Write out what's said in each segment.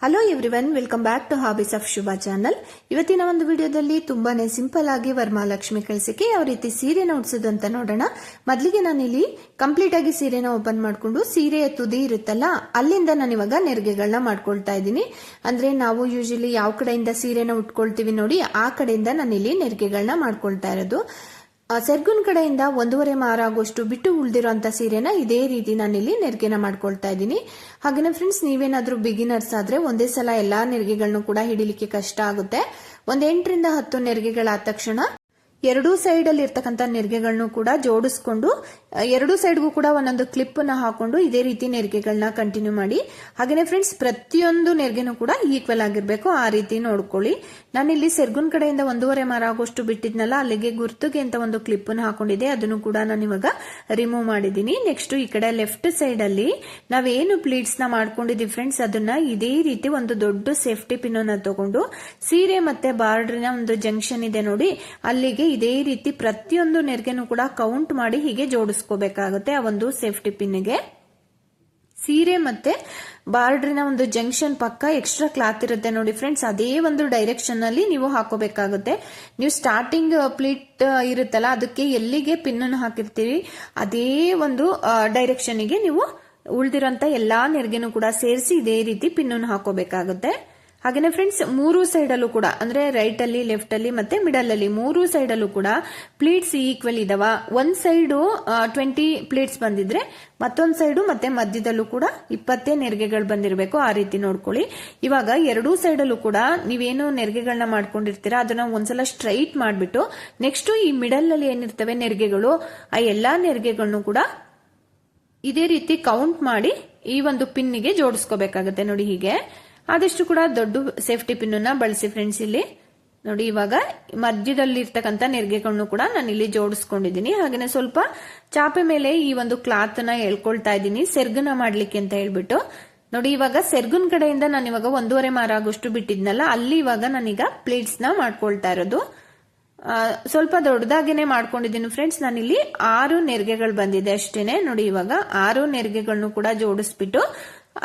Hello everyone, welcome back to hobbies of Shubha channel. ಇವತ್ತಿನ ಒಂದು ವಿಡಿಯೋದಲ್ಲಿ ತುಂಬಾನೇ ಸಿಂಪಲ್ ಆಗಿ ವರಮಹಾಲಕ್ಷ್ಮಿ ಕಳಿಸಕ್ಕೆ ಯಾವ ರೀತಿ ಸೀರೆನ ಉಡ್ಸೋದು ಅಂತ ನೋಡೋಣ. ಮೊದಲಿಗೆ ನಾನಿಲ್ಲಿ ಕಂಪ್ಲೀಟ್ ಆಗಿ ಸೀರೆನ ಓಪನ್ ಮಾಡ್ಕೊಂಡು ಸೀರೆಯ ತುದಿ ಇರುತ್ತಲ್ಲ ಅಲ್ಲಿಂದ ನಾನು ಇವಾಗ ನೆರಿಗೆಗಳನ್ನ ಮಾಡ್ಕೊಳ್ತಾ ಇದ್ದೀನಿ. ಅಂದ್ರೆ ನಾವು ಯೂಶಲಿ ಯಾವ ಕಡೆಯಿಂದ ಸೀರೆನ ಉಟ್ಕೊಳ್ತೀವಿ ನೋಡಿ, ಆ ಕಡೆಯಿಂದ ನಾನಿಲ್ಲಿ ನೆರಿಗೆಗಳನ್ನ ಮಾಡ್ಕೊಳ್ತಾ ಇರೋದು. ಸೆರ್ಗುನ್ ಕಡೆಯಿಂದ 1.5 ಮಾರ ಆಗೋಷ್ಟು ಬಿಟ್ಟು ಉಳಿದಿರುವಂತ ಸೀರೆನ ಇದೇ ರೀತಿ ನಾನಿಲ್ಲಿ ನೆರಿಗೆನ ಮಾಡ್ಕೊಳ್ತಾ ಇದ್ದೀನಿ. ಹಾಗೇನೆ ಫ್ರೆಂಡ್ಸ್, ನೀವೇನಾದ್ರೂ ಬಿಗಿನರ್ಸ್ ಆದ್ರೆ ಒಂದೇ ಸಲ ಎಲ್ಲಾ ನೆರಿಗೆಗಳನ್ನು ಕೂಡ ಹಿಡಿಲಿಕ್ಕೆ ಕಷ್ಟ ಆಗುತ್ತೆ. 8 ರಿಂದ 10 ನೆರಿಗೆಗಳಾದ ತಕ್ಷಣ ಎರಡೂ ಸೈಡ್ ಅಲ್ಲಿ ಇರ್ತಕ್ಕಂಥ ನೆರಿಗೆಗಳನ್ನು ಕೂಡ ಜೋಡಿಸ್ಕೊಂಡು ಎರಡೂ ಸೈಡ್ಗೂ ಕೂಡ ಒಂದೊಂದು ಕ್ಲಿಪ್ ನ ಹಾಕೊಂಡು ಇದೇ ರೀತಿ ನೆರಿಗೆಗಳನ್ನ ಕಂಟಿನ್ಯೂ ಮಾಡಿ. ಹಾಗೇನೆ ಫ್ರೆಂಡ್ಸ್, ಪ್ರತಿಯೊಂದು ನೆರಿಗೆನೂ ಕೂಡ ಈಕ್ವಲ್ ಆಗಿರ್ಬೇಕು, ಆ ರೀತಿ ನೋಡ್ಕೊಳ್ಳಿ. ನಾನಿಲ್ಲಿ ಸೆರ್ಗುನ್ ಕಡೆಯಿಂದ 1.5 ಮಾರ ಆಗೋಷ್ಟು ಬಿಟ್ಟಿದ್ನಲ್ಲ, ಅಲ್ಲಿಗೆ ಗುರ್ತಿಗೆ ಅಂತ ಒಂದು ಕ್ಲಿಪ್ ನ ಹಾಕೊಂಡಿದೆ, ಅದನ್ನು ಕೂಡ ನಾನು ಇವಾಗ ರಿಮೂವ್ ಮಾಡಿದೀನಿ. ನೆಕ್ಸ್ಟ್ ಈ ಕಡೆ ಲೆಫ್ಟ್ ಸೈಡ್ ಅಲ್ಲಿ ನಾವೇನು ಪ್ಲೀಟ್ಸ್ ನ ಮಾಡ್ಕೊಂಡಿದೀವಿ ಫ್ರೆಂಡ್ಸ್, ಅದನ್ನ ಇದೇ ರೀತಿ ಒಂದು ದೊಡ್ಡ ಸೇಫ್ಟಿ ಪಿನ್ ಅನ್ನ ತಗೊಂಡು ಸೀರೆ ಮತ್ತೆ ಬಾರ್ಡರ್ನ ಒಂದು ಜಂಕ್ಷನ್ ಇದೆ ನೋಡಿ, ಅಲ್ಲಿಗೆ ಇದೇ ರೀತಿ ಪ್ರತಿಯೊಂದು ನೆರಿಗೆನೂ ಕೂಡ ಕೌಂಟ್ ಮಾಡಿ ಹೀಗೆ ಜೋಡಿಸ್ಕೋಬೇಕಾಗುತ್ತೆ. ಆ ಒಂದು ಸೇಫ್ಟಿ ಪಿನ್ಗೆ ಸೀರೆ ಮತ್ತೆ ಬಾರ್ಡ್ರಿನ ಒಂದು ಜಂಕ್ಷನ್ ಪಕ್ಕ ಎಕ್ಸ್ಟ್ರಾ ಕ್ಲಾತ್ ಇರುತ್ತೆ ನೋಡಿ ಫ್ರೆಂಡ್ಸ್, ಅದೇ ಒಂದು ಡೈರೆಕ್ಷನ್ ಅಲ್ಲಿ ನೀವು ಹಾಕೋಬೇಕಾಗುತ್ತೆ. ನೀವು ಸ್ಟಾರ್ಟಿಂಗ್ ಪ್ಲೀಟ್ ಇರುತ್ತಲ್ಲ, ಅದಕ್ಕೆ ಎಲ್ಲಿಗೆ ಪಿನ್ ಅನ್ನು ಹಾಕಿರ್ತೀವಿ ಅದೇ ಒಂದು ಡೈರೆಕ್ಷನ್ ಗೆ ನೀವು ಉಳಿದಿರೋಂತ ಎಲ್ಲಾ ನೆರಿಗೆನೂ ಕೂಡ ಸೇರಿಸಿ ಇದೇ ರೀತಿ ಪಿನ್ ಅನ್ನು ಹಾಕೋಬೇಕಾಗುತ್ತೆ. ಹಾಗೇನೆ ಫ್ರೆಂಡ್ಸ್, ಮೂರು ಸೈಡ್ ಅಲ್ಲೂ ಕೂಡ ಅಂದ್ರೆ ರೈಟ್ ಅಲ್ಲಿ, ಲೆಫ್ಟ್ ಅಲ್ಲಿ ಮತ್ತೆ ಮಿಡಲ್ ಅಲ್ಲಿ ಮೂರು ಸೈಡ್ ಅಲ್ಲೂ ಕೂಡ ಪ್ಲೀಟ್ಸ್ ಈಕ್ವಲ್ ಇದಾವ. ಒಂದ್ ಸೈಡು 20 ಪ್ಲೀಟ್ಸ್ ಬಂದಿದ್ರೆ ಮತ್ತೊಂದ್ ಸೈಡು ಮತ್ತೆ ಮಧ್ಯದಲ್ಲೂ ಕೂಡ 20 ನೆರಿಗೆಗಳು ಬಂದಿರಬೇಕು, ಆ ರೀತಿ ನೋಡ್ಕೊಳ್ಳಿ. ಇವಾಗ ಎರಡೂ ಸೈಡ್ ಅಲ್ಲೂ ಕೂಡ ನೀವೇನು ನೆರಿಗೆಗಳನ್ನ ಮಾಡ್ಕೊಂಡಿರ್ತೀರಾ ಅದನ್ನ ಒಂದ್ಸಲ ಸ್ಟ್ರೈಟ್ ಮಾಡ್ಬಿಟ್ಟು ನೆಕ್ಸ್ಟ್ ಈ ಮಿಡಲ್ ಅಲ್ಲಿ ಏನಿರ್ತವೆ ನೆರಿಗೆಗಳು, ಆ ಎಲ್ಲಾ ನೆರಿಗೆಗಳನ್ನು ಕೂಡ ಇದೇ ರೀತಿ ಕೌಂಟ್ ಮಾಡಿ ಈ ಒಂದು ಪಿನ್ನಿಗೆ ಜೋಡಿಸ್ಕೋಬೇಕಾಗತ್ತೆ ನೋಡಿ. ಹೀಗೆ ಆದಷ್ಟು ಕೂಡ ದೊಡ್ಡ ಸೇಫ್ಟಿ ಪಿನ್ ಅನ್ನ ಬಳಸಿ ಫ್ರೆಂಡ್ಸ್. ಇಲ್ಲಿ ನೋಡಿ, ಇವಾಗ ಮಧ್ಯದಲ್ಲಿ ಇರ್ತಕ್ಕಂಥ ನೆರಿಗೆಗಳನ್ನು ಕೂಡ ನಾನು ಇಲ್ಲಿ ಜೋಡಿಸ್ಕೊಂಡಿದ್ದೀನಿ. ಹಾಗೇನೆ ಸ್ವಲ್ಪ ಚಾಪೆ ಮೇಲೆ ಈ ಒಂದು ಕ್ಲಾತ್ ನ ಎಳ್ಕೊಳ್ತಾ ಇದ್ದೀನಿ ಸೆರ್ಗನ ಮಾಡ್ಲಿಕ್ಕೆ ಅಂತ ಹೇಳ್ಬಿಟ್ಟು. ನೋಡಿ, ಇವಾಗ ಸೆರ್ಗುನ್ ಕಡೆಯಿಂದ ನಾನು ಇವಾಗ 1.5 ಮಾರ ಆಗೋಷ್ಟು ಬಿಟ್ಟಿದ್ನಲ್ಲ, ಅಲ್ಲಿ ಇವಾಗ ನಾನೀಗ ಪ್ಲೇಟ್ಸ್ ನ ಮಾಡ್ಕೊಳ್ತಾ ಇರೋದು. ಸ್ವಲ್ಪ ದೊಡ್ಡದಾಗೇನೆ ಮಾಡ್ಕೊಂಡಿದ್ದೀನಿ ಫ್ರೆಂಡ್ಸ್. ನಾನಿಲ್ಲಿ 6 ನೆರಿಗೆಗಳು ಬಂದಿದೆ ಅಷ್ಟೇನೆ. ನೋಡಿ, ಇವಾಗ 6 ನೆರಿಗೆಗಳನ್ನು ಕೂಡ ಜೋಡಿಸ್ಬಿಟ್ಟು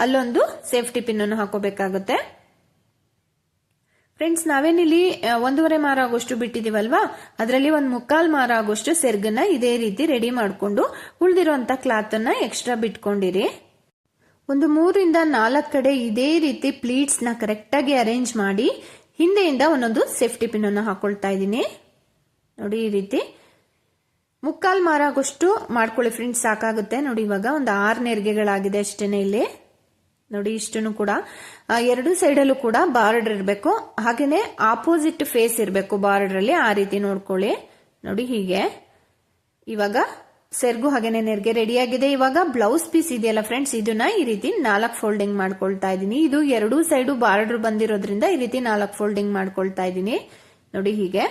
ಅಲ್ಲೊಂದು ಸೇಫ್ಟಿ ಪಿನ್ ಅನ್ನು ಹಾಕೋಬೇಕಾಗುತ್ತೆ ಫ್ರೆಂಡ್ಸ್. ನಾವೇನಿಲ್ಲಿ 1.5 ಮಾರ ಆಗೋಷ್ಟು ಬಿಟ್ಟಿದೀವಲ್ವಾ, ಅದರಲ್ಲಿ 1/4 ಮಾರ ಆಗೋಷ್ಟು ಸೆರ್ಗನ್ನ ಇದೇ ರೀತಿ ರೆಡಿ ಮಾಡ್ಕೊಂಡು ಉಳಿದಿರುವಂತ ಕ್ಲಾತ್ ಅನ್ನ ಎಕ್ಸ್ಟ್ರಾ ಬಿಟ್ಕೊಂಡಿರಿ. ಒಂದು 3 ರಿಂದ 4 ಕಡೆ ಇದೇ ರೀತಿ ಪ್ಲೀಟ್ಸ್ ನ ಕರೆಕ್ಟ್ ಆಗಿ ಅರೇಂಜ್ ಮಾಡಿ ಹಿಂದೆಯಿಂದ ಒಂದೊಂದು ಸೇಫ್ಟಿ ಪಿನ್ ಅನ್ನು ಹಾಕೊಳ್ತಾ ಇದ್ದೀನಿ ನೋಡಿ. ಈ ರೀತಿ 1/4 ಮಾರ ಆಗೋಷ್ಟು ಮಾಡ್ಕೊಳ್ಳಿ ಫ್ರೆಂಡ್ಸ್, ಸಾಕಾಗುತ್ತೆ. ನೋಡಿ, ಇವಾಗ ಒಂದು 6 ನೆರಿಗೆಗಳಾಗಿದೆ ಅಷ್ಟೇನೆ. ಇಲ್ಲಿ ನೋಡಿ, ಇಷ್ಟನ್ನು ಕೂಡ ಎರಡು ಸೈಡ್ ಅಲ್ಲೂ ಕೂಡ ಬಾರ್ಡರ್ ಇರಬೇಕು, ಹಾಗೇನೆ ಆಪೋಸಿಟ್ ಫೇಸ್ ಇರಬೇಕು ಬಾರ್ಡರ್ ಅಲ್ಲಿ, ಆ ರೀತಿ ನೋಡ್ಕೊಳ್ಳಿ. ನೋಡಿ, ಹೀಗೆ ಇವಾಗ ಸೆರ್ಗು ಹಾಗೇನೆ ನೆರಿಗೆ ರೆಡಿ ಆಗಿದೆ. ಇವಾಗ ಬ್ಲೌಸ್ ಪೀಸ್ ಇದೆಯಲ್ಲ ಫ್ರೆಂಡ್ಸ್, ಇದನ್ನ ಈ ರೀತಿ 4 ಫೋಲ್ಡಿಂಗ್ ಮಾಡ್ಕೊಳ್ತಾ ಇದ್ದೀನಿ. ಇದು ಎರಡೂ ಸೈಡು ಬಾರ್ಡರ್ ಬಂದಿರೋದ್ರಿಂದ ಈ ರೀತಿ 4 ಫೋಲ್ಡಿಂಗ್ ಮಾಡ್ಕೊಳ್ತಾ ಇದ್ದೀನಿ ನೋಡಿ. ಹೀಗೆ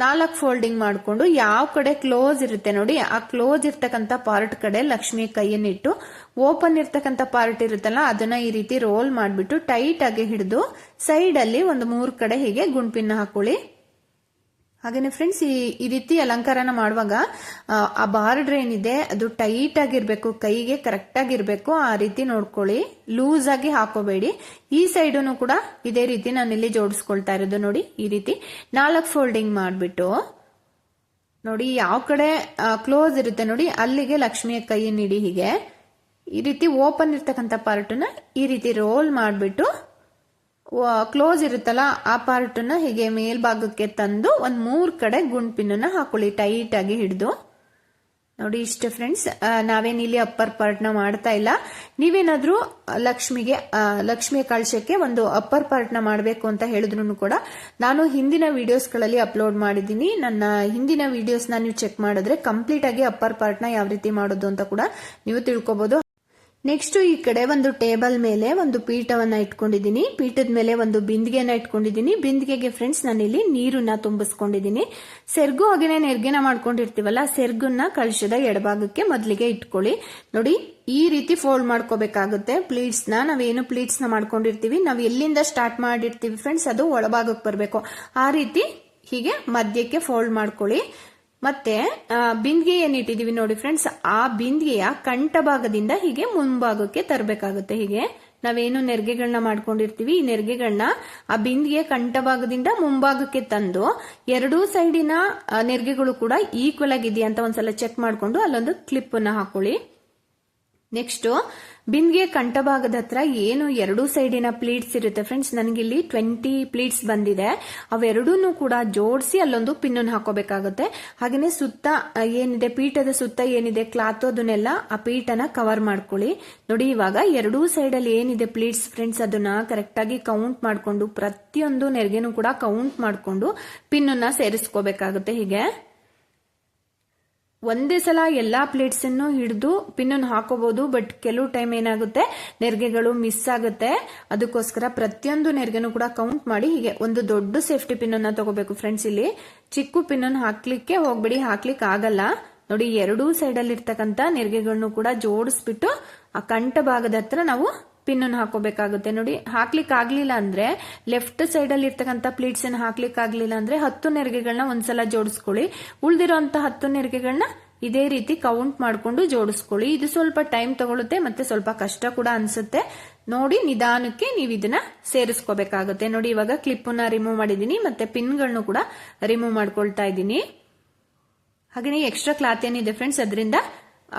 4 ಫೋಲ್ಡಿಂಗ್ ಮಾಡ್ಕೊಂಡು ಯಾವ ಕಡೆ ಕ್ಲೋಸ್ ಇರುತ್ತೆ ನೋಡಿ, ಆ ಕ್ಲೋಸ್ ಇರ್ತಕ್ಕಂಥ ಪಾರ್ಟ್ ಕಡೆ ಲಕ್ಷ್ಮಿ ಕೈಯನ್ನಿಟ್ಟು ಓಪನ್ ಇರ್ತಕ್ಕಂಥ ಪಾರ್ಟ್ ಇರುತ್ತಲ್ಲ ಅದನ್ನ ಈ ರೀತಿ ರೋಲ್ ಮಾಡ್ಬಿಟ್ಟು ಟೈಟ್ ಆಗಿ ಹಿಡಿದು ಸೈಡ್ ಅಲ್ಲಿ ಒಂದು 3 ಕಡೆ ಹೀಗೆ ಗುಂಡ್ಪಿನ್ನ ಹಾಕೊಳ್ಳಿ. ಹಾಗೇನೆ ಫ್ರೆಂಡ್ಸ್, ಈ ರೀತಿ ಅಲಂಕಾರನ ಮಾಡುವಾಗ ಆ ಬಾರ್ಡರ್ ಏನಿದೆ ಅದು ಟೈಟ್ ಆಗಿರ್ಬೇಕು, ಕೈಗೆ ಕರೆಕ್ಟ್ ಆಗಿರ್ಬೇಕು, ಆ ರೀತಿ ನೋಡ್ಕೊಳ್ಳಿ. ಲೂಸ್ ಆಗಿ ಹಾಕೋಬೇಡಿ. ಈ ಸೈಡನ್ನು ಕೂಡ ಇದೇ ರೀತಿ ನಾನು ಇಲ್ಲಿ ಜೋಡಿಸ್ಕೊಳ್ತಾ ಇರೋದು ನೋಡಿ. ಈ ರೀತಿ 4 ಫೋಲ್ಡಿಂಗ್ ಮಾಡ್ಬಿಟ್ಟು ನೋಡಿ, ಯಾವ ಕಡೆ ಕ್ಲೋಸ್ ಇರುತ್ತೆ ನೋಡಿ ಅಲ್ಲಿಗೆ ಲಕ್ಷ್ಮಿಯ ಕೈಯನ್ನಿಡಿ. ಹೀಗೆ ಈ ರೀತಿ ಓಪನ್ ಇರ್ತಕ್ಕಂಥ ಪಾರ್ಟನ್ನ ಈ ರೀತಿ ರೋಲ್ ಮಾಡ್ಬಿಟ್ಟು ಕ್ಲೋಸ್ ಇರುತ್ತಲ್ಲ ಆ ಪಾರ್ಟ್ ನ ಹೀಗೆ ಮೇಲ್ಭಾಗಕ್ಕೆ ತಂದು 3 ಕಡೆ ಗುಂಡ್ಪಿನ್ನ ಹಾಕೊಳ್ಳಿ ಟೈಟ್ ಆಗಿ ಹಿಡಿದು ನೋಡಿ. ಇಷ್ಟೇ ಫ್ರೆಂಡ್ಸ್, ನಾವೇನಿಲ್ಲಿ ಅಪ್ಪರ್ ಪಾರ್ಟ್ ನ ಮಾಡ್ತಾ ಇಲ್ಲ. ನೀವೇನಾದ್ರೂ ಲಕ್ಷ್ಮಿಯ ಕಳಶಕ್ಕೆ ಒಂದು ಅಪ್ಪರ್ ಪಾರ್ಟ್ ನ ಮಾಡಬೇಕು ಅಂತ ಹೇಳಿದ್ರು ಕೂಡ ನಾನು ಹಿಂದಿನ ವಿಡಿಯೋಸ್ ಗಳಲ್ಲಿ ಅಪ್ಲೋಡ್ ಮಾಡಿದ್ದೀನಿ. ನನ್ನ ಹಿಂದಿನ ವಿಡಿಯೋಸ್ ನ ನೀವು ಚೆಕ್ ಮಾಡಿದ್ರೆ ಕಂಪ್ಲೀಟ್ ಆಗಿ ಅಪ್ಪರ್ ಪಾರ್ಟ್ ನ ಯಾವ ರೀತಿ ಮಾಡೋದು ಅಂತ ಕೂಡ ನೀವು ತಿಳ್ಕೊಬಹುದು. ನೆಕ್ಸ್ಟ್ ಈ ಕಡೆ ಒಂದು ಟೇಬಲ್ ಮೇಲೆ ಒಂದು ಪೀಠವನ್ನ ಇಟ್ಕೊಂಡಿದ್ದೀನಿ. ಪೀಠದ ಮೇಲೆ ಒಂದು ಬಿಂದಿಗೆನ ಇಟ್ಕೊಂಡಿದ್ದೀನಿ. ಬಿಂದಿಗೆಗೆ ಫ್ರೆಂಡ್ಸ್ ನಾನಿಲ್ಲಿ ನೀರನ್ನ ತುಂಬಿಸ್ಕೊಂಡಿದ್ದೀನಿ. ಸೆರ್ಗು ಹಾಗೇನೆ ನೆರ್ಗೆನ ಮಾಡ್ಕೊಂಡಿರ್ತೀವಲ್ಲ, ಸೆರ್ಗುನ್ನ ಕಳಶದ ಎಡಭಾಗಕ್ಕೆ ಮೊದಲಿಗೆ ಇಟ್ಕೊಳ್ಳಿ. ನೋಡಿ, ಈ ರೀತಿ ಫೋಲ್ಡ್ ಮಾಡ್ಕೋಬೇಕಾಗುತ್ತೆ. ಪ್ಲೀಟ್ಸ್ ನಾವೇನು ಪ್ಲೀಟ್ಸ್ ನ ಮಾಡ್ಕೊಂಡಿರ್ತೀವಿ, ನಾವು ಎಲ್ಲಿಂದ ಸ್ಟಾರ್ಟ್ ಮಾಡಿರ್ತೀವಿ ಫ್ರೆಂಡ್ಸ್ ಅದು ಒಳಭಾಗಕ್ಕೆ ಬರಬೇಕು. ಆ ರೀತಿ ಹೀಗೆ ಮಧ್ಯಕ್ಕೆ ಫೋಲ್ಡ್ ಮಾಡ್ಕೊಳ್ಳಿ. ಮತ್ತೆ ಬಿಂದಿಗೆ ಏನಿಟ್ಟಿದೀವಿ ನೋಡಿ ಫ್ರೆಂಡ್ಸ್, ಆ ಬಿಂದಿಗೆಯ ಕಂಠ ಭಾಗದಿಂದ ಹೀಗೆ ಮುಂಭಾಗಕ್ಕೆ ತರಬೇಕಾಗುತ್ತೆ. ಹೀಗೆ ನಾವೇನು ನೆರಿಗೆಗಳನ್ನ ಮಾಡ್ಕೊಂಡಿರ್ತೀವಿ ಈ ನೆರಿಗೆಗಳನ್ನ ಆ ಬಿಂದಿಗೆ ಕಂಠಭಾಗದಿಂದ ಮುಂಭಾಗಕ್ಕೆ ತಂದು ಎರಡೂ ಸೈಡಿನ ನೆರಿಗೆಗಳು ಕೂಡ ಈಕ್ವಲ್ ಆಗಿದೆಯಾ ಅಂತ ಒಂದ್ಸಲ ಚೆಕ್ ಮಾಡ್ಕೊಂಡು ಅಲ್ಲೊಂದು ಕ್ಲಿಪ್ ಅನ್ನ ಹಾಕೊಳ್ಳಿ. ನೆಕ್ಸ್ಟ್ ಬಿಂದಿಗೆ ಕಂಠಭಾಗದ ಹತ್ರ ಏನು ಎರಡೂ ಸೈಡಿನ ಪ್ಲೀಟ್ಸ್ ಇರುತ್ತೆ ಫ್ರೆಂಡ್ಸ್, ನನಗಿಲ್ಲಿ 20 ಪ್ಲೀಟ್ಸ್ ಬಂದಿದೆ. ಅವೆರಡೂ ಕೂಡ ಜೋಡಿಸಿ ಅಲ್ಲೊಂದು ಪಿನ್ನನ್ನು ಹಾಕೋಬೇಕಾಗುತ್ತೆ. ಹಾಗೇನೆ ಸುತ್ತ ಏನಿದೆ ಪೀಠದ ಸುತ್ತ ಏನಿದೆ ಕ್ಲಾತ್ ಅದನ್ನೆಲ್ಲ ಆ ಪೀಠನ ಕವರ್ ಮಾಡ್ಕೊಳ್ಳಿ. ನೋಡಿ ಇವಾಗ ಎರಡೂ ಸೈಡ್ ಅಲ್ಲಿ ಏನಿದೆ ಪ್ಲೀಟ್ಸ್ ಫ್ರೆಂಡ್ಸ್ ಅದನ್ನ ಕರೆಕ್ಟ್ ಆಗಿ ಕೌಂಟ್ ಮಾಡ್ಕೊಂಡು ಪ್ರತಿಯೊಂದು ನೆರಿಗೆನೂ ಕೂಡ ಕೌಂಟ್ ಮಾಡ್ಕೊಂಡು ಪಿನ್ನನ್ನ ಸೇರಿಸ್ಕೋಬೇಕಾಗುತ್ತೆ. ಹೀಗೆ ಒಂದೇ ಸಲ ಎಲ್ಲಾ ಪ್ಲೇಟ್ಸ್ ಅನ್ನು ಹಿಡಿದು ಪಿನ್ನನ್ನು ಹಾಕೋಬಹುದು. ಬಟ್ ಕೆಲವು ಟೈಮ್ ಏನಾಗುತ್ತೆ ನೆರಿಗೆಗಳು ಮಿಸ್ ಆಗುತ್ತೆ. ಅದಕ್ಕೋಸ್ಕರ ಪ್ರತಿಯೊಂದು ನೆರಿಗೆನೂ ಕೂಡ ಕೌಂಟ್ ಮಾಡಿ ಹೀಗೆ ಒಂದು ದೊಡ್ಡ ಸೇಫ್ಟಿ ಪಿನ್ ಅನ್ನ ತಗೋಬೇಕು ಫ್ರೆಂಡ್ಸ್. ಇಲ್ಲಿ ಚಿಕ್ಕ ಪಿನ್ ಅನ್ನು ಹಾಕ್ಲಿಕ್ಕೆ ಹೋಗ್ಬಿಡಿ, ಹಾಕ್ಲಿಕ್ಕೆ ಆಗಲ್ಲ. ನೋಡಿ ಎರಡೂ ಸೈಡ್ ಅಲ್ಲಿ ಇರ್ತಕ್ಕಂತ ನೆರಿಗೆಗಳನ್ನು ಕೂಡ ಜೋಡಿಸ್ಬಿಟ್ಟು ಆ ಕಂಠ ಭಾಗದ ಹತ್ರ ನಾವು ಪಿನ್ ಅನ್ನು ಹಾಕೋಬೇಕಾಗುತ್ತೆ. ನೋಡಿ ಹಾಕ್ಲಿಕ್ಕೆ ಆಗ್ಲಿಲ್ಲ ಅಂದ್ರೆ ಲೆಫ್ಟ್ ಸೈಡ್ ಅಲ್ಲಿ ಇರ್ತಕ್ಕಂಥ ಪ್ಲೀಟ್ಸ್ ಅನ್ನು ಹಾಕ್ಲಿಕ್ಕೆ ಆಗ್ಲಿಲ್ಲ ಅಂದ್ರೆ 10 ನೆರಿಗೆಗಳನ್ನ ಒಂದ್ಸಲ ಜೋಡಿಸ್ಕೊಳ್ಳಿ. ಉಳಿದಿರುವಂತ 10 ನೆರಿಗೆಗಳನ್ನ ಇದೇ ರೀತಿ ಕೌಂಟ್ ಮಾಡ್ಕೊಂಡು ಜೋಡಿಸ್ಕೊಳ್ಳಿ. ಇದು ಸ್ವಲ್ಪ ಟೈಮ್ ತಗೊಳುತ್ತೆ ಮತ್ತೆ ಸ್ವಲ್ಪ ಕಷ್ಟ ಕೂಡ ಅನ್ಸುತ್ತೆ. ನೋಡಿ ನಿಧಾನಕ್ಕೆ ನೀವು ಇದನ್ನ ಸೇರಿಸ್ಕೋಬೇಕಾಗುತ್ತೆ. ನೋಡಿ ಇವಾಗ ಕ್ಲಿಪ್ ನ ರಿಮೂವ್ ಮಾಡಿದೀನಿ ಮತ್ತೆ ಪಿನ್ಗಳನ್ನು ಕೂಡ ರಿಮೂವ್ ಮಾಡ್ಕೊಳ್ತಾ ಇದ್ದೀನಿ. ಹಾಗೇನೆ ಎಕ್ಸ್ಟ್ರಾ ಕ್ಲಾತ್ ಏನಿದೆ ಫ್ರೆಂಡ್ಸ್ ಅದರಿಂದ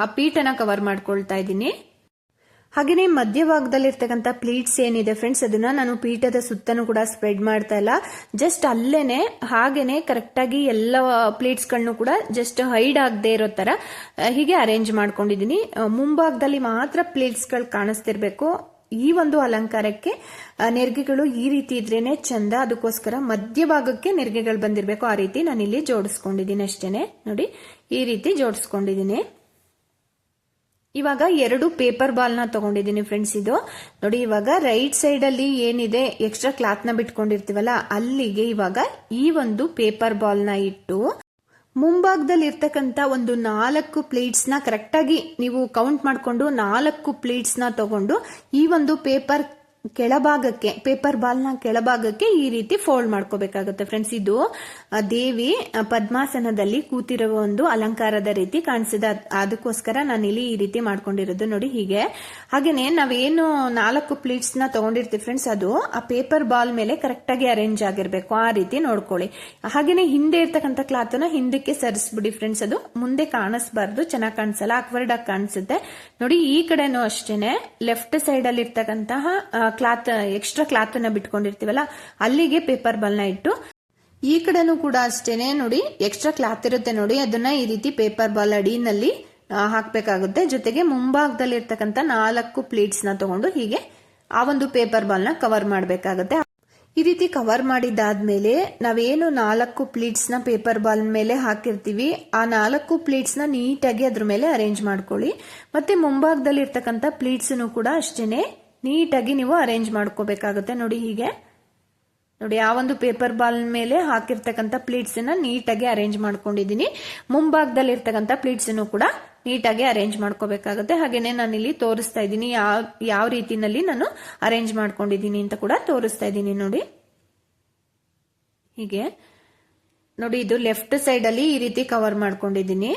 ಆ ಪೀಠನ ಕವರ್ ಮಾಡ್ಕೊಳ್ತಾ ಇದ್ದೀನಿ. ಹಾಗೇನೆ ಮಧ್ಯಭಾಗದಲ್ಲಿ ಇರ್ತಕ್ಕಂಥ ಪ್ಲೀಟ್ಸ್ ಏನಿದೆ ಫ್ರೆಂಡ್ಸ್ ಅದನ್ನ ನಾನು ಪೀಠದ ಸುತ್ತನೂ ಕೂಡ ಸ್ಪ್ರೆಡ್ ಮಾಡ್ತಾ ಇಲ್ಲ, ಜಸ್ಟ್ ಅಲ್ಲೇನೆ ಹಾಗೇನೆ ಕರೆಕ್ಟ್ ಆಗಿ ಎಲ್ಲ ಪ್ಲೀಟ್ಸ್ ಗಳನ್ನು ಕೂಡ ಜಸ್ಟ್ ಹೈಡ್ ಆಗದೆ ಇರೋ ತರ ಹೀಗೆ ಅರೇಂಜ್ ಮಾಡ್ಕೊಂಡಿದೀನಿ. ಮುಂಭಾಗದಲ್ಲಿ ಮಾತ್ರ ಪ್ಲೀಟ್ಸ್ ಗಳು ಕಾಣಿಸ್ತಿರ್ಬೇಕು. ಈ ಒಂದು ಅಲಂಕಾರಕ್ಕೆ ನೆರಿಗೆಗಳು ಈ ರೀತಿ ಇದ್ರೇನೆ ಚಂದ. ಅದಕ್ಕೋಸ್ಕರ ಮಧ್ಯಭಾಗಕ್ಕೆ ನೆರಿಗೆಗಳು ಬಂದಿರಬೇಕು. ಆ ರೀತಿ ನಾನು ಇಲ್ಲಿ ಜೋಡಿಸ್ಕೊಂಡಿದ್ದೀನಿ ಅಷ್ಟೇನೆ. ನೋಡಿ ಈ ರೀತಿ ಜೋಡಿಸ್ಕೊಂಡಿದ್ದೀನಿ. ಇವಾಗ 2 ಪೇಪರ್ ಬಾಲ್ ನ ತಗೊಂಡಿದ್ದೀನಿ ಫ್ರೆಂಡ್ಸ್. ಇದು ನೋಡಿ ಇವಾಗ ರೈಟ್ ಸೈಡ್ ಅಲ್ಲಿ ಏನಿದೆ ಎಕ್ಸ್ಟ್ರಾ ಕ್ಲಾತ್ ನ ಬಿಟ್ಕೊಂಡಿರ್ತೀವಲ್ಲ ಅಲ್ಲಿಗೆ ಇವಾಗ ಈ ಒಂದು ಪೇಪರ್ ಬಾಲ್ ನ ಇಟ್ಟು ಮುಂಭಾಗದಲ್ಲಿ ಇರ್ತಕ್ಕಂತ ಒಂದು 4 ಪ್ಲೇಟ್ಸ್ ನ ಕರೆಕ್ಟ್ ಆಗಿ ನೀವು ಕೌಂಟ್ ಮಾಡ್ಕೊಂಡು 4 ಪ್ಲೇಟ್ಸ್ ನ ತಗೊಂಡು ಈ ಒಂದು ಪೇಪರ್ ಬಾಲ್ ನ ಕೆಳಭಾಗಕ್ಕೆ ಈ ರೀತಿ ಫೋಲ್ಡ್ ಮಾಡ್ಕೋಬೇಕಾಗುತ್ತೆ ಫ್ರೆಂಡ್ಸ್. ಇದು ದೇವಿ ಪದ್ಮಾಸನದಲ್ಲಿ ಕೂತಿರುವ ಒಂದು ಅಲಂಕಾರದ ರೀತಿ ಕಾಣಿಸಿದೆ. ಅದಕ್ಕೋಸ್ಕರ ನಾನು ಇಲ್ಲಿ ಈ ರೀತಿ ಮಾಡ್ಕೊಂಡಿರೋದು. ನೋಡಿ ಹೀಗೆ. ಹಾಗೇನೆ ನಾವೇನು 4 ಪ್ಲೇಟ್ಸ್ ನ ತಗೊಂಡಿರ್ತೀವಿ ಫ್ರೆಂಡ್ಸ್ ಅದು ಆ ಪೇಪರ್ ಬಾಲ್ ಮೇಲೆ ಕರೆಕ್ಟ್ ಆಗಿ ಅರೇಂಜ್ ಆಗಿರ್ಬೇಕು. ಆ ರೀತಿ ನೋಡ್ಕೊಳ್ಳಿ. ಹಾಗೇನೆ ಹಿಂದೆ ಇರ್ತಕ್ಕಂಥ ಕ್ಲಾತ್ ನ ಹಿಂದಕ್ಕೆ ಸರಿಸ್ಬಿಡಿ ಫ್ರೆಂಡ್ಸ್. ಅದು ಮುಂದೆ ಕಾಣಿಸಬಾರ್ದು, ಚೆನ್ನಾಗಿ ಕಾಣಿಸಲ್ಲ, ಆಕ್ವರ್ಡ್ ಆಗಿ ಕಾಣಿಸುತ್ತೆ. ನೋಡಿ ಈ ಕಡೆನೂ ಅಷ್ಟೇನೆ ಲೆಫ್ಟ್ ಸೈಡ್ ಅಲ್ಲಿ ಇರ್ತಕ್ಕಂತಹ ಕ್ಲಾತ್ ಎಕ್ಸ್ಟ್ರಾ ಕ್ಲಾತ್ ಅನ್ನ ಬಿಟ್ಕೊಂಡಿರ್ತೀವಲ್ಲ ಅಲ್ಲಿಗೆ ಪೇಪರ್ ಬಾಲ್ ನ ಇಟ್ಟು ಈ ಕಡೆನೂ ಕೂಡ ಅಷ್ಟೇನೆ ನೋಡಿ ಎಕ್ಸ್ಟ್ರಾ ಕ್ಲಾತ್ ಇರುತ್ತೆ ನೋಡಿ ಅದನ್ನ ಈ ರೀತಿ ಪೇಪರ್ ಬಾಲ್ ಅಡಿನಲ್ಲಿ ಹಾಕ್ಬೇಕಾಗುತ್ತೆ. ಜೊತೆಗೆ ಮುಂಭಾಗದಲ್ಲಿ ಇರ್ತಕ್ಕಂಥ 4 ಪ್ಲೇಟ್ಸ್ ನ ತಗೊಂಡು ಹೀಗೆ ಆ ಒಂದು ಪೇಪರ್ ಬಾಲ್ ನ ಕವರ್ ಮಾಡಬೇಕಾಗುತ್ತೆ. ಈ ರೀತಿ ಕವರ್ ಮಾಡಿದಾದ್ಮೇಲೆ ನಾವೇನು 4 ಪ್ಲೇಟ್ಸ್ ನ ಪೇಪರ್ ಬಾಲ್ ಮೇಲೆ ಹಾಕಿರ್ತೀವಿ ಆ 4 ಪ್ಲೇಟ್ಸ್ ನ ನೀಟಾಗಿ ಅದ್ರ ಮೇಲೆ ಅರೇಂಜ್ ಮಾಡ್ಕೊಳ್ಳಿ. ಮತ್ತೆ ಮುಂಭಾಗದಲ್ಲಿ ಇರ್ತಕ್ಕಂಥ ಪ್ಲೇಟ್ಸ್ ಕೂಡ ಅಷ್ಟೇನೆ ನೀಟಾಗಿ ನೀವು ಅರೇಂಜ್ ಮಾಡ್ಕೋಬೇಕಾಗುತ್ತೆ. ನೋಡಿ ಹೀಗೆ. ನೋಡಿ ಆ ಒಂದು ಪೇಪರ್ ಬಾಲ್ ಮೇಲೆ ಹಾಕಿರ್ತಕ್ಕಂಥ ಪ್ಲೇಟ್ಸ್ ನ ನೀಟಾಗಿ ಅರೇಂಜ್ ಮಾಡ್ಕೊಂಡಿದೀನಿ. ಮುಂಭಾಗದಲ್ಲಿ ಇರ್ತಕ್ಕಂಥ ಪ್ಲೇಟ್ಸ್ ಕೂಡ ನೀಟಾಗಿ ಅರೇಂಜ್ ಮಾಡ್ಕೋಬೇಕಾಗುತ್ತೆ. ಹಾಗೇನೆ ನಾನು ಇಲ್ಲಿ ತೋರಿಸ್ತಾ ಇದ್ದೀನಿ ಯಾವ ರೀತಿನಲ್ಲಿ ನಾನು ಅರೇಂಜ್ ಮಾಡ್ಕೊಂಡಿದ್ದೀನಿ ಅಂತ ಕೂಡ ತೋರಿಸ್ತಾ ಇದ್ದೀನಿ. ನೋಡಿ ಹೀಗೆ. ನೋಡಿ ಇದು ಲೆಫ್ಟ್ ಸೈಡ್ ಅಲ್ಲಿ ಈ ರೀತಿ ಕವರ್ ಮಾಡ್ಕೊಂಡಿದ್ದೀನಿ.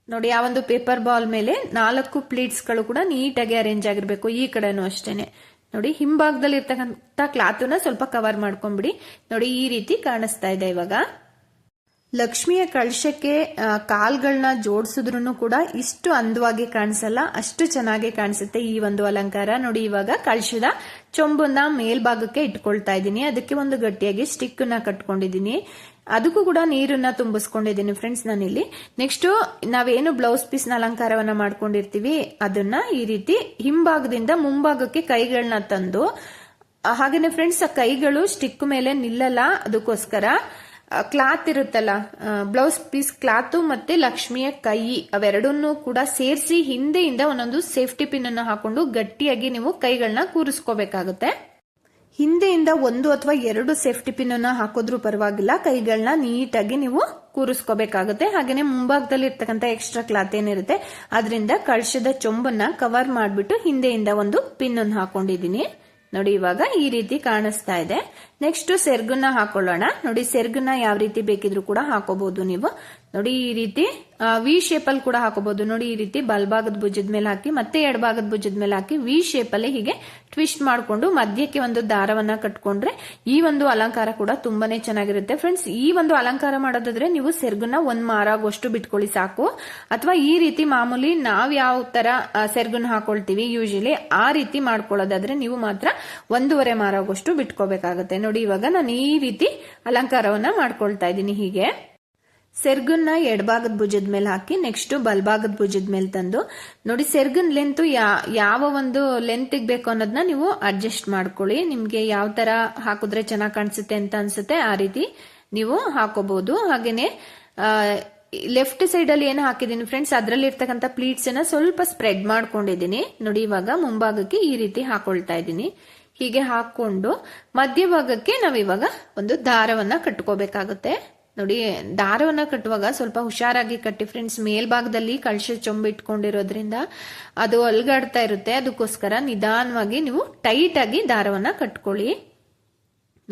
ನೋಡಿ ಆ ಒಂದು ಪೇಪರ್ ಬಾಲ್ ಮೇಲೆ 4 ಪ್ಲೇಟ್ಸ್ ಗಳು ಕೂಡ ನೀಟಾಗಿ ಅರೇಂಜ್ ಆಗಿರ್ಬೇಕು. ಈ ಕಡೆನೂ ಅಷ್ಟೇನೆ. ನೋಡಿ ಹಿಂಭಾಗದಲ್ಲಿ ಇರ್ತಕ್ಕಂಥ ಕ್ಲಾತ್ ನ ಸ್ವಲ್ಪ ಕವರ್ ಮಾಡ್ಕೊಂಡ್ಬಿಡಿ. ನೋಡಿ ಈ ರೀತಿ ಕಾಣಿಸ್ತಾ ಇದೆ. ಇವಾಗ ಲಕ್ಷ್ಮಿಯ ಕಳಶಕ್ಕೆ ಕಾಲ್ಗಳನ್ನ ಜೋಡಿಸಿದ್ರು ಕೂಡ ಇಷ್ಟು ಅಂದವಾಗಿ ಕಾಣಿಸಲ್ಲ, ಅಷ್ಟು ಚೆನ್ನಾಗಿ ಕಾಣಿಸುತ್ತೆ ಈ ಒಂದು ಅಲಂಕಾರ. ನೋಡಿ ಇವಾಗ ಕಳಶದ ಚೊಂಬನ್ನ ಮೇಲ್ಭಾಗಕ್ಕೆ ಇಟ್ಕೊಳ್ತಾ ಇದ್ದೀನಿ. ಅದಕ್ಕೆ ಒಂದು ಗಟ್ಟಿಯಾಗಿ ಸ್ಟಿಕ್ ನ ಕಟ್ಕೊಂಡಿದ್ದೀನಿ. ಅದಕ್ಕೂ ಕೂಡ ನೀರನ್ನ ತುಂಬಿಸ್ಕೊಂಡಿದ್ದೀನಿ ಫ್ರೆಂಡ್ಸ್ ನಾನಿಲ್ಲಿ. ನೆಕ್ಸ್ಟ್ ನಾವೇನು ಬ್ಲೌಸ್ ಪೀಸ್ ನ ಅಲಂಕಾರವನ್ನ ಮಾಡ್ಕೊಂಡಿರ್ತೀವಿ ಅದನ್ನ ಈ ರೀತಿ ಹಿಂಭಾಗದಿಂದ ಮುಂಭಾಗಕ್ಕೆ ಕೈಗಳನ್ನ ತಂದು ಹಾಗೇನೆ ಫ್ರೆಂಡ್ಸ್ ಆ ಕೈಗಳು ಸ್ಟಿಕ್ ಮೇಲೆ ನಿಲ್ಲಲ್ಲ. ಅದಕ್ಕೋಸ್ಕರ ಕ್ಲಾತ್ ಇರುತ್ತಲ್ಲ ಬ್ಲೌಸ್ ಪೀಸ್ ಕ್ಲಾತ್ ಮತ್ತೆ ಲಕ್ಷ್ಮಿಯ ಕೈ ಅವೆರಡನ್ನೂ ಕೂಡ ಸೇರಿಸಿ ಹಿಂದೆಯಿಂದ ಒಂದೊಂದು ಸೇಫ್ಟಿ ಪಿನ್ ಅನ್ನು ಹಾಕೊಂಡು ಗಟ್ಟಿಯಾಗಿ ನೀವು ಕೈಗಳನ್ನ ಕೂರಿಸ್ಕೋಬೇಕಾಗುತ್ತೆ. ಹಿಂದೆಯಿಂದ 1 ಅಥವಾ 2 ಸೇಫ್ಟಿ ಪಿನ್ ಅನ್ನ ಹಾಕೋದ್ರೂ ಪರವಾಗಿಲ್ಲ, ಕೈಗಳನ್ನ ನೀಟಾಗಿ ನೀವು ಕೂರಿಸ್ಕೋಬೇಕಾಗುತ್ತೆ. ಹಾಗೇನೆ ಮುಂಭಾಗದಲ್ಲಿ ಇರ್ತಕ್ಕಂಥ ಎಕ್ಸ್ಟ್ರಾ ಕ್ಲಾತ್ ಏನಿರುತ್ತೆ ಅದರಿಂದ ಕಳಶದ ಚೊಂಬನ್ನ ಕವರ್ ಮಾಡಿಬಿಟ್ಟು ಹಿಂದೆಯಿಂದ ಒಂದು ಪಿನ್ ಅನ್ನು ಹಾಕೊಂಡಿದ್ದೀನಿ. ನೋಡಿ ಇವಾಗ ಈ ರೀತಿ ಕಾಣಿಸ್ತಾ ಇದೆ. ನೆಕ್ಸ್ಟ್ ಸೆರ್ಗನ್ನ ಹಾಕೊಳ್ಳೋಣ. ನೋಡಿ ಸೆರ್ಗನ್ನ ಯಾವ ರೀತಿ ಬೇಕಿದ್ರು ಕೂಡ ಹಾಕೋಬಹುದು ನೀವು. ನೋಡಿ ಈ ರೀತಿ ವಿ ಶೇಪ್ ಅಲ್ಲಿ ಕೂಡ ಹಾಕೋಬಹುದು. ನೋಡಿ ಈ ರೀತಿ ಬಲಭಾಗದ ಭುಜದ ಮೇಲೆ ಹಾಕಿ ಮತ್ತೆ ಎಡಭಾಗದ ಭುಜದ ಮೇಲೆ ಹಾಕಿ ವಿ ಶೇಪ್ ಅಲ್ಲಿ ಹೀಗೆ ಟ್ವಿಸ್ಟ್ ಮಾಡ್ಕೊಂಡು ಮಧ್ಯಕ್ಕೆ ಒಂದು ದಾರವನ್ನ ಕಟ್ಕೊಂಡ್ರೆ ಈ ಒಂದು ಅಲಂಕಾರ ಕೂಡ ತುಂಬಾನೇ ಚೆನ್ನಾಗಿರುತ್ತೆ ಫ್ರೆಂಡ್ಸ್. ಈ ಒಂದು ಅಲಂಕಾರ ಮಾಡೋದಾದ್ರೆ ನೀವು ಸೆರ್ಗನ್ನ ಒಂದ್ ಮಾರ ಆಗುವಷ್ಟು ಬಿಟ್ಕೊಳ್ಳಿ ಸಾಕು. ಅಥವಾ ಈ ರೀತಿ ಮಾಮೂಲಿ ನಾವ್ ಯಾವ ತರ ಸೆರ್ಗನ್ನ ಹಾಕೊಳ್ತೀವಿ ಯೂಶಲಿ ಆ ರೀತಿ ಮಾಡ್ಕೊಳ್ಳೋದಾದ್ರೆ ನೀವು ಮಾತ್ರ 1.5 ಮಾರ ಆಗುವಷ್ಟು ಬಿಟ್ಕೋಬೇಕಾಗತ್ತೆ. ನೋಡಿ ಇವಾಗ ನಾನು ಈ ರೀತಿ ಅಲಂಕಾರವನ್ನ ಮಾಡ್ಕೊಳ್ತಾ ಇದ್ದೀನಿ. ಹೀಗೆ ಸೆರ್ಗನ್ನ ಎಡಭಾಗದ ಭುಜದ ಮೇಲೆ ಹಾಕಿ ನೆಕ್ಸ್ಟ್ ಬಲಭಾಗದ ಭುಜದ ಮೇಲೆ ತಂದು ನೋಡಿ ಸೆರ್ಗನ್ ಲೆಂತ್ ಯಾವ ಒಂದು ಲೆಂತ್ ಬೇಕು ಅನ್ನೋದನ್ನ ನೀವು ಅಡ್ಜಸ್ಟ್ ಮಾಡ್ಕೊಳ್ಳಿ. ನಿಮ್ಗೆ ಯಾವ ತರ ಹಾಕಿದ್ರೆ ಚೆನ್ನಾಗಿ ಕಾಣಿಸುತ್ತೆ ಅಂತ ಅನ್ಸುತ್ತೆ ಆ ರೀತಿ ನೀವು ಹಾಕೋಬಹುದು. ಹಾಗೇನೆ ಲೆಫ್ಟ್ ಸೈಡ್ ಅಲ್ಲಿ ಏನು ಹಾಕಿದೀನಿ ಫ್ರೆಂಡ್ಸ್ ಅದರಲ್ಲಿ ಇರ್ತಕ್ಕಂಥ ಪ್ಲೀಟ್ಸ್ ಅನ್ನ ಸ್ವಲ್ಪ ಸ್ಪ್ರೆಡ್ ಮಾಡ್ಕೊಂಡಿದ್ದೀನಿ. ನೋಡಿ ಇವಾಗ ಮುಂಭಾಗಕ್ಕೆ ಈ ರೀತಿ ಹಾಕೊಳ್ತಾ ಇದ್ದೀನಿ. ಹೀಗೆ ಹಾಕೊಂಡು ಮಧ್ಯಭಾಗಕ್ಕೆ ನಾವಿವಾಗ ಒಂದು ದಾರವನ್ನ ಕಟ್ಕೋಬೇಕಾಗುತ್ತೆ. ನೋಡಿ ದಾರವನ್ನ ಕಟ್ಟುವಾಗ ಸ್ವಲ್ಪ ಹುಷಾರಾಗಿ ಕಟ್ಟಿ ಫ್ರೆಂಡ್ಸ್. ಮೇಲ್ಭಾಗದಲ್ಲಿ ಕಳಶ ಚೊಂಬು ಇಟ್ಕೊಂಡಿರೋದ್ರಿಂದ ಅದು ಅಲ್ಗಾಡ್ತಾ ಇರುತ್ತೆ. ಅದಕ್ಕೋಸ್ಕರ ನಿಧಾನವಾಗಿ ನೀವು ಟೈಟ್ ಆಗಿ ದಾರವನ್ನ ಕಟ್ಕೊಳ್ಳಿ.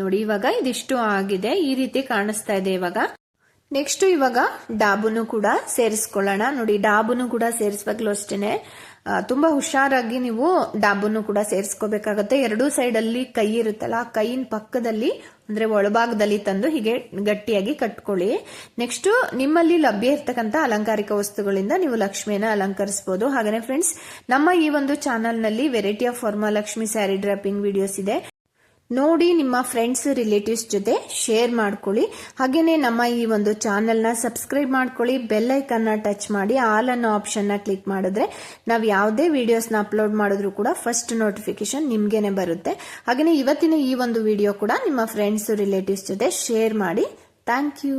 ನೋಡಿ ಇವಾಗ ಇದಿಷ್ಟು ಆಗಿದೆ, ಈ ರೀತಿ ಕಾಣಿಸ್ತಾ ಇದೆ. ಇವಾಗ ನೆಕ್ಸ್ಟ್ ಇವಾಗ ಡಾಬುನು ಕೂಡ ಸೇರಿಸ್ಕೊಳ್ಳೋಣ. ನೋಡಿ ಡಾಬುನು ಕೂಡ ಸೇರಿಸುವಾಗ್ಲೂ ಅಷ್ಟೇನೆ ತುಂಬಾ ಹುಷಾರಾಗಿ ನೀವು ಡಾಬುನು ಕೂಡ ಸೇರಿಸ್ಕೋಬೇಕಾಗತ್ತೆ. ಎರಡೂ ಸೈಡ್ ಅಲ್ಲಿ ಕೈ ಇರುತ್ತಲ್ಲ ಆ ಕೈಯಿನ ಪಕ್ಕದಲ್ಲಿ ಅಂದ್ರೆ ಒಳಭಾಗದಲ್ಲಿ ತಂದು ಹೀಗೆ ಗಟ್ಟಿಯಾಗಿ ಕಟ್ಕೊಳ್ಳಿ. ನೆಕ್ಸ್ಟ್ ನಿಮ್ಮಲ್ಲಿ ಲಭ್ಯ ಇರ್ತಕ್ಕಂಥ ಅಲಂಕಾರಿಕ ವಸ್ತುಗಳಿಂದ ನೀವು ಲಕ್ಷ್ಮಿಯನ್ನ ಅಲಂಕರಿಸಬಹುದು. ಹಾಗೇನೆ ಫ್ರೆಂಡ್ಸ್ ನಮ್ಮ ಈ ಒಂದು ಚಾನಲ್ ನಲ್ಲಿ variety of Varamahalakshmi sari dropping videos ಇದೆ, ನೋಡಿ ನಿಮ್ಮ ಫ್ರೆಂಡ್ಸ್ ರಿಲೇಟಿವ್ಸ್ ಜೊತೆ ಶೇರ್ ಮಾಡ್ಕೊಳ್ಳಿ. ಹಾಗೇನೆ ನಮ್ಮ ಈ ಒಂದು ಚಾನೆಲ್ ನ ಸಬ್ಸ್ಕ್ರೈಬ್ ಮಾಡ್ಕೊಳ್ಳಿ. ಬೆಲ್ ಐಕಾನ್ ನ ಟಚ್ ಮಾಡಿ ಆಲ್ ಅನ್ನೋ ಆಪ್ಷನ್ ನ ಕ್ಲಿಕ್ ಮಾಡಿದ್ರೆ ನಾವು ಯಾವುದೇ ವಿಡಿಯೋಸ್ ನ ಅಪ್ಲೋಡ್ ಮಾಡಿದ್ರು ಕೂಡ ಫಸ್ಟ್ ನೋಟಿಫಿಕೇಶನ್ ನಿಮ್ಗೇನೆ ಬರುತ್ತೆ. ಹಾಗೇನೆ ಇವತ್ತಿನ ಈ ಒಂದು ವಿಡಿಯೋ ಕೂಡ ನಿಮ್ಮ ಫ್ರೆಂಡ್ಸ್ ರಿಲೇಟಿವ್ಸ್ ಜೊತೆ ಶೇರ್ ಮಾಡಿ. Thank you.